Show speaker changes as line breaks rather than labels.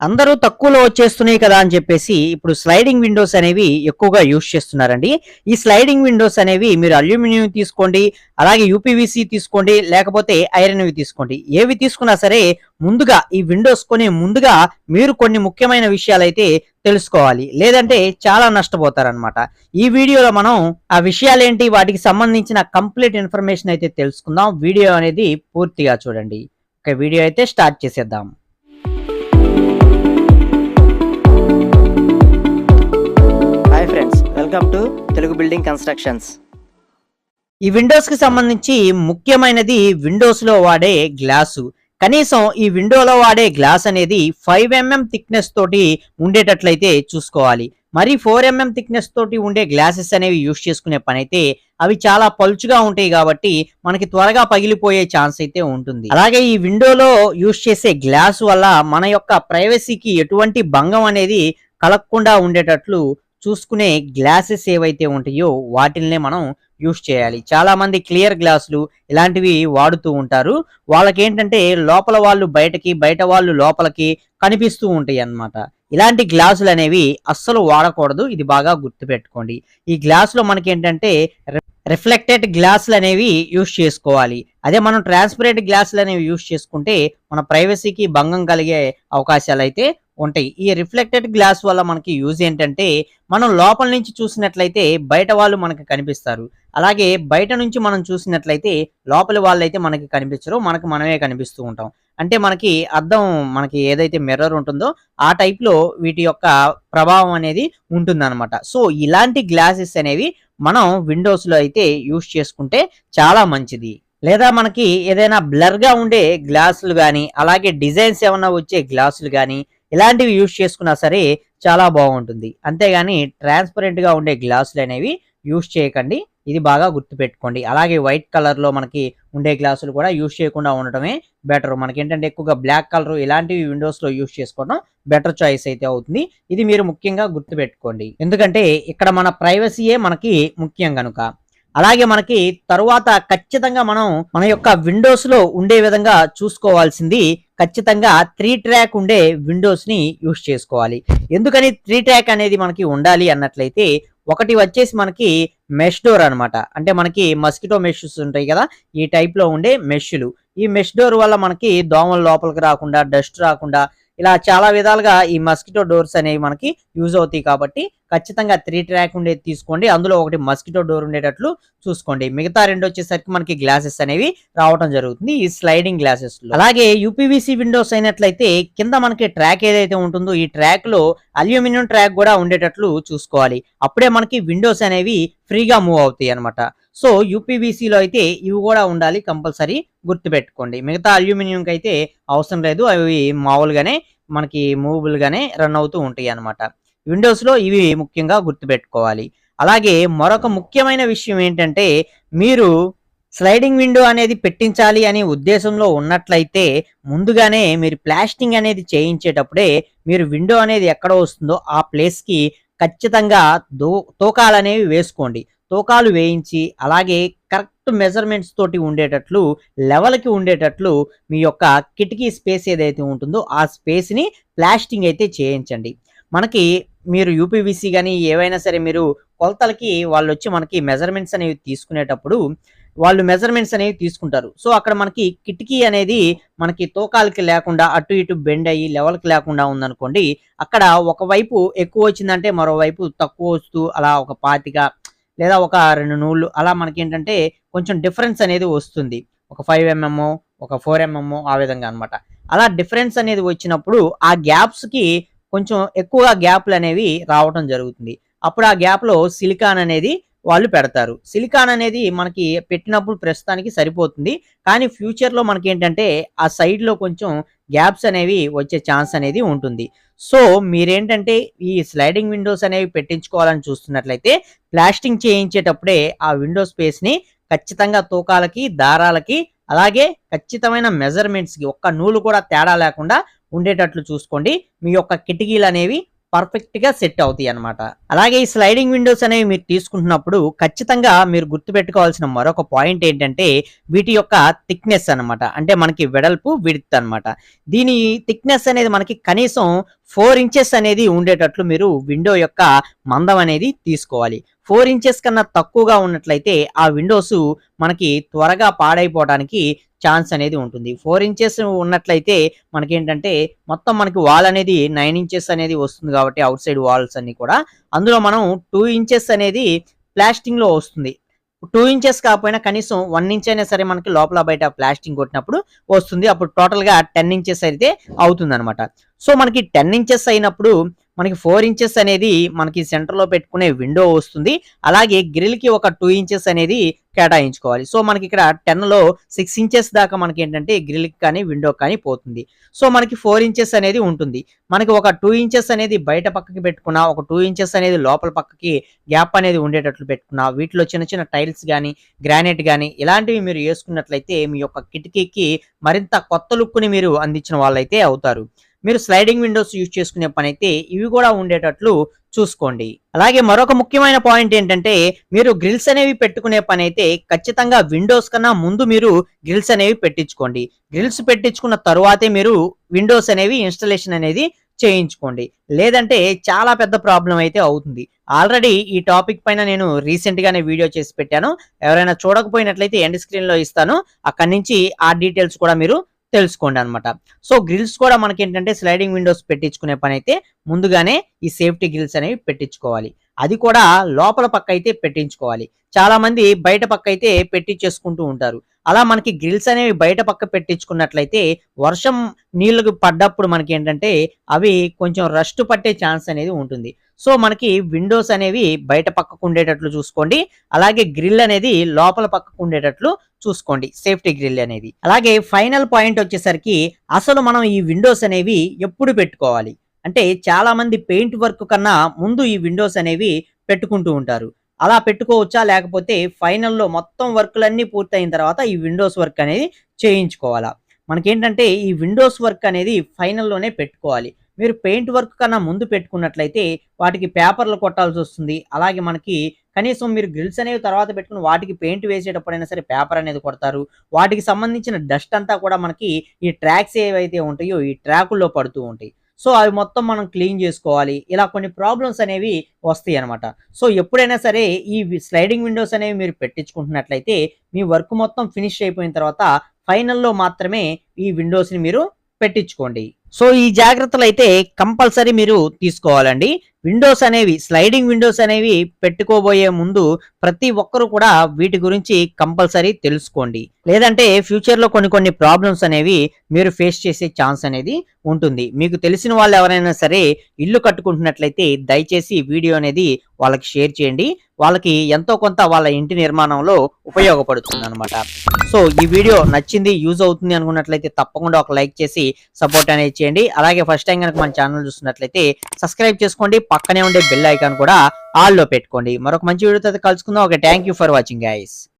అందరూ తక్కువలో వచ్చేస్తున్నాయి కదా అని చెప్పేసి ఇప్పుడు స్లైడింగ్ విండోస్ అనేవి ఎక్కువగా యూజ్ చేస్తున్నారండి. ఈ స్లైడింగ్ విండోస్ అనేవి మీరు అల్యూమినియం తీసుకోండి, అలాగే యూపీవీసీ తీసుకోండి, లేకపోతే ఐరన్వి తీసుకోండి. ఏవి తీసుకున్నా సరే ముందుగా ఈ విండోస్ కొనే ముందుగా మీరు కొన్ని ముఖ్యమైన విషయాలైతే తెలుసుకోవాలి. లేదంటే చాలా నష్టపోతారనమాట. ఈ వీడియోలో మనం ఆ విషయాలేంటి, వాటికి సంబంధించిన కంప్లీట్ ఇన్ఫర్మేషన్ అయితే తెలుసుకుందాం. వీడియో అనేది పూర్తిగా చూడండి. ఓకే, వీడియో అయితే స్టార్ట్ చేసేద్దాం. Welcome to Telugu building constructions. ఈ విండోస్ కి సంబంధించి ముఖ్యమైనది విండోస్ లో వాడే గ్లాసు. కనీసం ఈ విండోలో వాడే గ్లాస్ అనేది 5 mm థిక్నెస్ తోటి ఉండేటట్లయితే చూసుకోవాలి. మరి 4 mm థిక్నెస్ తోటి ఉండే గ్లాసెస్ అనేవి యూజ్ చేసుకునే పని అయితే అవి చాలా పలుచుగా ఉంటాయి కాబట్టి మనకి త్వరగా పగిలిపోయే ఛాన్స్ అయితే ఉంటుంది. అలాగే ఈ విండోలో యూజ్ చేసే గ్లాస్ వల్ల మన యొక్క ప్రైవసీకి ఎటువంటి భంగం అనేది కలగకుండా ఉండేటట్లు చూసుకునే గ్లాసెస్ ఏవైతే ఉంటాయో వాటిల్నే మనం యూజ్ చేయాలి. చాలా మంది క్లియర్ గ్లాసులు ఇలాంటివి వాడుతూ ఉంటారు. వాళ్ళకి ఏంటంటే లోపల వాళ్ళు బయటకి, బయట వాళ్ళు లోపలికి కనిపిస్తూ ఉంటాయి అన్నమాట. ఇలాంటి గ్లాసులు అనేవి అస్సలు వాడకూడదు. ఇది బాగా గుర్తుపెట్టుకోండి. ఈ గ్లాసులో మనకి ఏంటంటే రిఫ్లెక్టెడ్ గ్లాసులు అనేవి యూజ్ చేసుకోవాలి. అదే మనం ట్రాన్స్పరెంట్ గ్లాసులు అనేవి యూజ్ చేసుకుంటే మన ప్రైవసీకి భంగం కలిగే అవకాశాలు అయితే ఉంటాయి. ఈ రిఫ్లెక్టెడ్ గ్లాస్ వల్ల మనకి యూజ్ ఏంటంటే మనం లోపల నుంచి చూసినట్లయితే బయట వాళ్ళు మనకి కనిపిస్తారు. అలాగే బయట నుంచి మనం చూసినట్లయితే లోపలి వాళ్ళైతే మనకి కనిపించరు, మనకి మనమే కనిపిస్తూ ఉంటాం. అంటే మనకి అద్దం, మనకి ఏదైతే మిర్రర్ ఉంటుందో ఆ టైప్ లో వీటి యొక్క ప్రభావం అనేది ఉంటుందన్నమాట. సో ఇలాంటి గ్లాసెస్ అనేవి మనం విండోస్ లో అయితే యూజ్ చేసుకుంటే చాలా మంచిది. లేదా మనకి ఏదైనా బ్లర్ గా ఉండే గ్లాసులు కానీ, అలాగే డిజైన్స్ ఏమన్నా వచ్చే గ్లాసులు కానీ ఇలాంటివి యూజ్ చేసుకున్నా సరే చాలా బాగుంటుంది. అంతేగాని ట్రాన్స్పరెంట్ గా ఉండే గ్లాసులు అనేవి యూజ్ చేయకండి. ఇది బాగా గుర్తుపెట్టుకోండి. అలాగే వైట్ కలర్ లో మనకి ఉండే గ్లాసులు కూడా యూజ్ చేయకుండా ఉండటమే బెటర్. మనకి ఏంటంటే ఎక్కువగా బ్లాక్ కలర్ ఇలాంటివి విండోస్ లో యూజ్ చేసుకోవడం బెటర్ చాయిస్ అయితే అవుతుంది. ఇది మీరు ముఖ్యంగా గుర్తుపెట్టుకోండి. ఎందుకంటే ఇక్కడ మన ప్రైవసీయే మనకి ముఖ్యం కనుక. అలాగే మనకి తరువాత ఖచ్చితంగా మనం మన యొక్క విండోస్ లో ఉండే విధంగా చూసుకోవాల్సింది ఖచ్చితంగా 3 ట్రాక్ ఉండే విండోస్ ని యూజ్ చేసుకోవాలి. ఎందుకని 3 ట్రాక్ అనేది మనకి ఉండాలి అన్నట్లయితే, ఒకటి వచ్చేసి మనకి మెష్ డోర్ అనమాట. అంటే మనకి మస్కిటో మెషెస్ ఉంటాయి కదా, ఈ టైప్ లో ఉండే మెష్లు. ఈ మెష్ డోర్ వల్ల మనకి దోమలు లోపలికి రాకుండా, డస్ట్ రాకుండా, ఇలా చాలా విధాలుగా ఈ మస్కిటో డోర్స్ అనేవి మనకి యూజ్ అవుతాయి. కాబట్టి ఖచ్చితంగా 3 ట్రాక్ ఉండేది తీసుకోండి. అందులో ఒకటి మస్కిటో డోర్ ఉండేటట్లు చూసుకోండి. మిగతా రెండు వచ్చేసరికి మనకి గ్లాసెస్ అనేవి రావడం జరుగుతుంది ఈ స్లైడింగ్ గ్లాసెస్ లో. అలాగే యూపీవీసీ విండోస్ అయినట్లయితే కింద మనకి ట్రాక్ ఏదైతే ఉంటుందో ఈ ట్రాక్ లో అల్యూమినియం ట్రాక్ కూడా ఉండేటట్లు చూసుకోవాలి. అప్పుడే మనకి విండోస్ అనేవి ఫ్రీగా మూవ్ అవుతాయి అనమాట. సో యూపీవీసీలో అయితే ఇవి కూడా ఉండాలి, కంపల్సరీ గుర్తుపెట్టుకోండి. మిగతా అల్యూమినియంకి అయితే అవసరం లేదు, అవి మామూలుగానే మనకి మూవబుల్ గానే రన్ అవుతూ ఉంటాయి అనమాట. విండోస్ లో ఇవి ముఖ్యంగా గుర్తుపెట్టుకోవాలి. అలాగే మరొక ముఖ్యమైన విషయం ఏంటంటే, మీరు స్లైడింగ్ విండో అనేది పెట్టించాలి అనే ఉద్దేశంలో ఉన్నట్లయితే ముందుగానే మీరు ప్లాస్టింగ్ అనేది చేయించేటప్పుడే మీరు విండో అనేది ఎక్కడ వస్తుందో ఆ ప్లేస్ కి ఖచ్చితంగా తోకాలు అనేవి వేసుకోండి. తోకాలు వేయించి అలాగే కరెక్ట్ మెజర్మెంట్స్ తోటి ఉండేటట్లు, లెవెల్కి ఉండేటట్లు మీ యొక్క కిటికీ స్పేస్ ఏదైతే ఉంటుందో ఆ స్పేస్ని ప్లాస్టింగ్ అయితే చేయించండి. మనకి మీరు యూపీవీసీ కానీ ఏవైనా సరే మీరు కొలతలకి వాళ్ళు వచ్చి మనకి మెజర్మెంట్స్ అనేవి తీసుకునేటప్పుడు వాళ్ళు మెజర్మెంట్స్ అనేవి తీసుకుంటారు. సో అక్కడ మనకి కిటికీ అనేది మనకి తోకాలకి లేకుండా అటు ఇటు బెండ్ అయ్యి లెవెల్కి లేకుండా ఉందనుకోండి, అక్కడ ఒకవైపు ఎక్కువ వచ్చిందంటే మరోవైపు తక్కువ వస్తూ అలా ఒక 25 లేదా ఒక 2 నూళ్ళు అలా మనకి ఏంటంటే కొంచెం డిఫరెన్స్ అనేది వస్తుంది. ఒక 5 mm, ఒక 4 mm ఆ విధంగా అనమాట. అలా డిఫరెన్స్ అనేది వచ్చినప్పుడు ఆ గ్యాప్స్ కి కొంచెం ఎక్కువగా గ్యాప్లు అనేవి రావడం జరుగుతుంది. అప్పుడు ఆ గ్యాప్ లో సిలికాన్ అనేది వాళ్ళు పెడతారు. సిలికాన్ అనేది మనకి పెట్టినప్పుడు ప్రస్తుతానికి సరిపోతుంది. కానీ ఫ్యూచర్ లో మనకి ఏంటంటే ఆ సైడ్ లో కొంచెం గ్యాప్స్ అనేవి వచ్చే ఛాన్స్ అనేది ఉంటుంది. సో మీరేంటంటే ఈ స్లైడింగ్ విండోస్ అనేవి పెట్టించుకోవాలని చూస్తున్నట్లయితే ప్లాస్టింగ్ చేయించేటప్పుడే ఆ విండో స్పేస్ ని ఖచ్చితంగా తూకాలకి, దారాలకి, అలాగే ఖచ్చితమైన మెజర్మెంట్స్ కి ఒక్క నూలు కూడా తేడా లేకుండా ఉండేటట్లు చూసుకోండి. మీ యొక్క కిటికీలు అనేవి పర్ఫెక్ట్ గా సెట్ అవుతాయి అన్నమాట. అలాగే ఈ స్లైడింగ్ విండోస్ అనేవి మీరు తీసుకుంటున్నప్పుడు ఖచ్చితంగా మీరు గుర్తుపెట్టుకోవాల్సిన మరొక పాయింట్ ఏంటంటే వీటి యొక్క థిక్నెస్ అన్నమాట. అంటే మనకి వెడల్పు, విడ్త్ అన్నమాట. దీని థిక్నెస్ అనేది మనకి కనీసం 4 ఇంచెస్ అనేది ఉండేటట్లు మీరు విండో యొక్క మందం అనేది తీసుకోవాలి. 4 ఇంచెస్ కన్నా తక్కువగా ఉన్నట్లయితే ఆ విండోస్ మనకి త్వరగా పాడైపోవడానికి ఛాన్స్ అనేది ఉంటుంది. 4 ఇంచెస్ ఉన్నట్లయితే మనకేంటంటే మొత్తం మనకి వాల్ అనేది 9 ఇంచెస్ అనేది వస్తుంది కాబట్టి ఔట్ సైడ్ వాల్స్ అన్ని కూడా అందులో మనం 2 ఇంచెస్ అనేది ప్లాస్టింగ్ లో వస్తుంది. 2 ఇంచెస్ కాకపోయినా కనీసం 1 ఇంచ్ అయినా సరే మనకి లోపల బయట ప్లాస్టింగ్ కొట్టినప్పుడు వస్తుంది. అప్పుడు టోటల్ గా 10 ఇంచెస్ అయితే అవుతుందన్నమాట. సో మనకి 10 ఇంచెస్ అయినప్పుడు మనకి 4 ఇంచెస్ అనేది మనకి సెంటర్ లో పెట్టుకునే విండో వస్తుంది. అలాగే గ్రిల్ కి ఒక 2 ఇంచెస్ అనేది కేటాయించుకోవాలి. సో మనకి ఇక్కడ 10 లో 6 ఇంచెస్ దాకా మనకి ఏంటంటే గ్రిల్ కి కానీ విండో కానీ పోతుంది. సో మనకి 4 ఇంచెస్ అనేది ఉంటుంది. మనకి ఒక 2 ఇంచెస్ అనేది బయట పక్కకి పెట్టుకున్నా, ఒక 2 ఇంచెస్ అనేది లోపల పక్కకి గ్యాప్ అనేది ఉండేటట్లు పెట్టుకున్నా, వీటిలో చిన్న చిన్న టైల్స్ గానీ, గ్రానైట్ గానీ ఇలాంటివి మీరు వేసుకున్నట్లయితే మీ యొక్క కిటికీకి మరింత కొత్త లుక్ ని మీరు అందించిన వాళ్ళైతే అవుతారు. మీరు స్లైడింగ్ విండోస్ యూజ్ చేసుకునే పనైతే ఇవి కూడా ఉండేటట్లు చూసుకోండి. అలాగే మరొక ముఖ్యమైన పాయింట్ ఏంటంటే మీరు గ్రిల్స్ అనేవి పెట్టుకునే పనైతే ఖచ్చితంగా విండోస్ కన్నా ముందు మీరు గ్రిల్స్ అనేవి పెట్టించుకోండి. గ్రిల్స్ పెట్టించుకున్న తరువాతే మీరు విండోస్ అనేవి ఇన్స్టాలేషన్ అనేది చేయించుకోండి. లేదంటే చాలా పెద్ద ప్రాబ్లం అయితే అవుతుంది. ఆల్రెడీ ఈ టాపిక్ పైన నేను రీసెంట్ గానే వీడియో చేసి పెట్టాను. ఎవరైనా చూడకపోయినట్లయితే ఎండ్ స్క్రీన్ లో ఇస్తాను. అక్కడి నుంచి ఆ డీటెయిల్స్ కూడా మీరు తెలుసుకోండి అనమాట. సో గ్రిల్స్ కూడా మనకి ఏంటంటే స్లైడింగ్ విండోస్ పెట్టించుకునే పని అయితే ముందుగానే ఈ సేఫ్టీ గ్రిల్స్ అనేవి పెట్టించుకోవాలి. అది కూడా లోపల పక్క అయితే పెట్టించుకోవాలి. చాలా మంది బయట పక్క అయితే పెట్టించేసుకుంటూ ఉంటారు. అలా మనకి గ్రిల్స్ అనేవి బయట పక్క పెట్టించుకున్నట్లయితే వర్షం నీళ్లకు పడ్డప్పుడు మనకి ఏంటంటే అవి కొంచెం రస్ట్ పట్టే ఛాన్స్ అనేది ఉంటుంది. సో మనకి విండోస్ అనేవి బయట పక్కకు ఉండేటట్లు చూసుకోండి. అలాగే గ్రిల్ అనేది లోపల పక్కకు ఉండేటట్లు చూసుకోండి, సేఫ్టీ గ్రిల్ అనేది. అలాగే ఫైనల్ పాయింట్ వచ్చేసరికి అసలు మనం ఈ విండోస్ అనేవి ఎప్పుడు పెట్టుకోవాలి అంటే చాలా మంది పెయింట్ వర్క్ కన్నా ముందు ఈ విండోస్ అనేవి పెట్టుకుంటూ ఉంటారు. అలా పెట్టుకోవచ్చా, లేకపోతే ఫైనల్లో మొత్తం వర్క్లన్నీ పూర్తయిన తర్వాత ఈ విండోస్ వర్క్ అనేది చేయించుకోవాలా? మనకేంటంటే ఈ విండోస్ వర్క్ అనేది ఫైనల్లోనే పెట్టుకోవాలి. మీరు పెయింట్ వర్క్ కన్నా ముందు పెట్టుకున్నట్లయితే వాటికి పేపర్లు కొట్టాల్సి వస్తుంది. అలాగే మనకి కనీసం మీరు గ్రిల్స్ అనేవి తర్వాత పెట్టుకుని వాటికి పెయింట్ వేసేటప్పుడైనా సరే పేపర్ అనేది కొడతారు. వాటికి సంబంధించిన డస్ట్ అంతా కూడా మనకి ఈ ట్రాక్స్ ఏవైతే ఉంటాయో ఈ ట్రాకుల్లో పడుతూ ఉంటాయి. సో అవి మొత్తం మనం క్లీన్ చేసుకోవాలి. ఇలా కొన్ని ప్రాబ్లమ్స్ అనేవి వస్తాయి అనమాట. సో ఎప్పుడైనా సరే ఈ స్లైడింగ్ విండోస్ అనేవి మీరు పెట్టించుకుంటున్నట్లయితే మీ వర్క్ మొత్తం ఫినిష్ అయిపోయిన తర్వాత ఫైనల్లో మాత్రమే ఈ విండోస్ని మీరు పెట్టించుకోండి. సో ఈ జాగ్రత్తలు అయితే కంపల్సరీ మీరు తీసుకోవాలండి. విండోస్ అనేవి స్లైడింగ్ విండోస్ అనేవి పెట్టుకోబోయే ముందు ప్రతి ఒక్కరు కూడా వీటి గురించి కంపల్సరీ తెలుసుకోండి. లేదంటే ఫ్యూచర్ లో కొన్ని కొన్ని ప్రాబ్లమ్స్ అనేవి మీరు ఫేస్ చేసే ఛాన్స్ అనేది ఉంటుంది. మీకు తెలిసిన వాళ్ళు ఎవరైనా సరే ఇల్లు కట్టుకుంటున్నట్లయితే దయచేసి వీడియో అనేది వాళ్ళకి షేర్ చేయండి. వాళ్ళకి ఎంతో కొంత వాళ్ళ ఇంటి నిర్మాణంలో ఉపయోగపడుతుంది అనమాట. సో ఈ వీడియో నచ్చింది, యూజ్ అవుతుంది అనుకున్నట్లయితే తప్పకుండా ఒక లైక్ చేసి సపోర్ట్ అనేది చేయండి. అలాగే ఫస్ట్ టైం కనుక మన ఛానల్ చూస్తున్నట్లయితే సబ్స్క్రైబ్ చేసుకోండి. పక్కనే ఉండే బెల్ ఐకాన్ కూడా ఆల్ లో పెట్టుకోండి. మరొక మంచి వీడియోతో కలుసుకుందాం. Okay, thank you for watching guys.